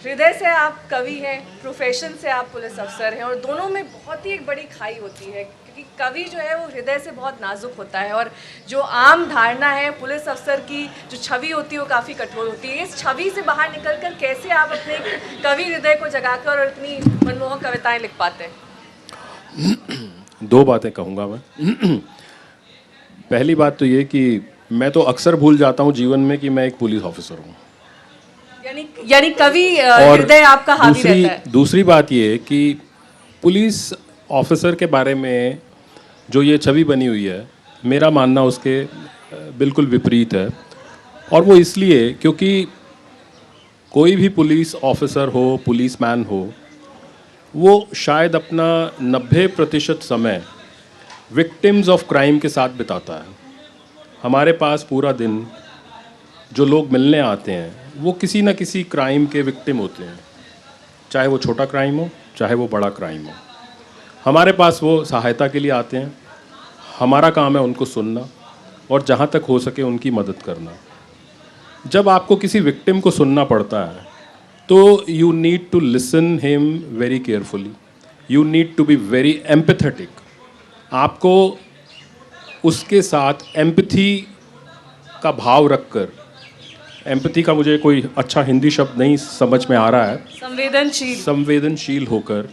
हृदय से आप कवि हैं, प्रोफेशन से आप पुलिस अफसर हैं, और दोनों में बहुत ही एक बड़ी खाई होती है, क्योंकि कवि जो है वो हृदय से बहुत नाजुक होता है, और जो आम धारणा है पुलिस अफसर की जो छवि होती है वो काफ़ी कठोर होती है। इस छवि से बाहर निकलकर कैसे आप अपने कवि हृदय को जगाकर और इतनी मनमोहक कविताएं लिख पाते हैं? दो बातें कहूँगा मैं। पहली बात तो ये कि मैं तो अक्सर भूल जाता हूँ जीवन में कि मैं एक पुलिस ऑफिसर हूँ। यानी कवि हृदय आपका हावी रहता है। दूसरी बात ये कि पुलिस ऑफिसर के बारे में जो ये छवि बनी हुई है, मेरा मानना उसके बिल्कुल विपरीत है। और वो इसलिए क्योंकि कोई भी पुलिस ऑफिसर हो, पुलिसमैन हो, वो शायद अपना 90% समय विक्टिम्स ऑफ क्राइम के साथ बिताता है। हमारे पास पूरा दिन जो लोग मिलने आते हैं वो किसी न किसी क्राइम के विक्टिम होते हैं, चाहे वो छोटा क्राइम हो चाहे वो बड़ा क्राइम हो। हमारे पास वो सहायता के लिए आते हैं, हमारा काम है उनको सुनना और जहाँ तक हो सके उनकी मदद करना। जब आपको किसी विक्टिम को सुनना पड़ता है तो you need to listen him very carefully, you need to be very empathetic. आपको उसके साथ एम्पैथी का भाव रखकर, एम्पैथी का मुझे कोई अच्छा हिंदी शब्द नहीं समझ में आ रहा है, संवेदनशील होकर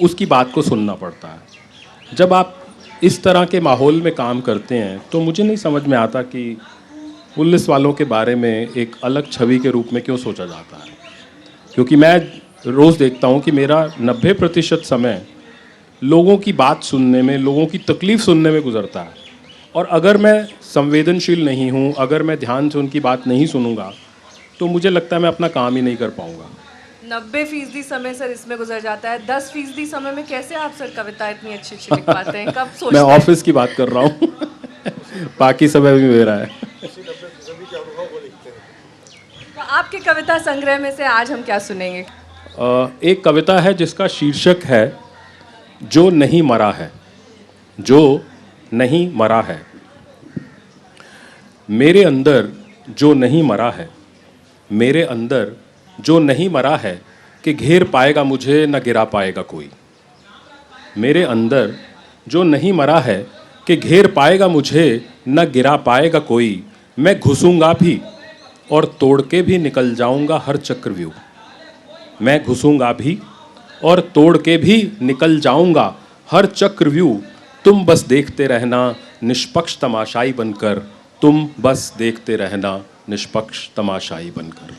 उसकी बात को सुनना पड़ता है। जब आप इस तरह के माहौल में काम करते हैं तो मुझे नहीं समझ में आता कि पुलिस वालों के बारे में एक अलग छवि के रूप में क्यों सोचा जाता है। क्योंकि मैं रोज़ देखता हूँ कि मेरा 90% समय लोगों की बात सुनने में, लोगों की तकलीफ़ सुनने में गुजरता है। और अगर मैं संवेदनशील नहीं हूँ, अगर मैं ध्यान से उनकी बात नहीं सुनूंगा तो मुझे लगता है मैं अपना काम ही नहीं कर पाऊँगा। 90% समय सर इसमें गुजर जाता है। 10% समय में कैसे आप सर कविता इतनी अच्छी अच्छी लिख पाते हैं? कब सोचते हैं? मैं ऑफिस की बात कर रहा हूँ। बाकी समय भी मेरा है। तो आपके कविता संग्रह में से आज हम क्या सुनेंगे? एक कविता है जिसका शीर्षक है जो नहीं मरा है। जो नहीं मरा है। मेरे अंदर जो नहीं मरा है, मेरे अंदर जो नहीं मरा है कि घेर पाएगा मुझे न गिरा पाएगा कोई। मेरे अंदर जो नहीं मरा है कि घेर पाएगा मुझे न गिरा पाएगा कोई। मैं घुसूंगा भी और तोड़ के भी निकल जाऊंगा हर चक्रव्यूह। मैं घुसूंगा भी और तोड़ के भी निकल जाऊंगा हर चक्रव्यूह। तुम बस देखते रहना निष्पक्ष तमाशाई बनकर, तुम बस देखते रहना निष्पक्ष तमाशाई बनकर।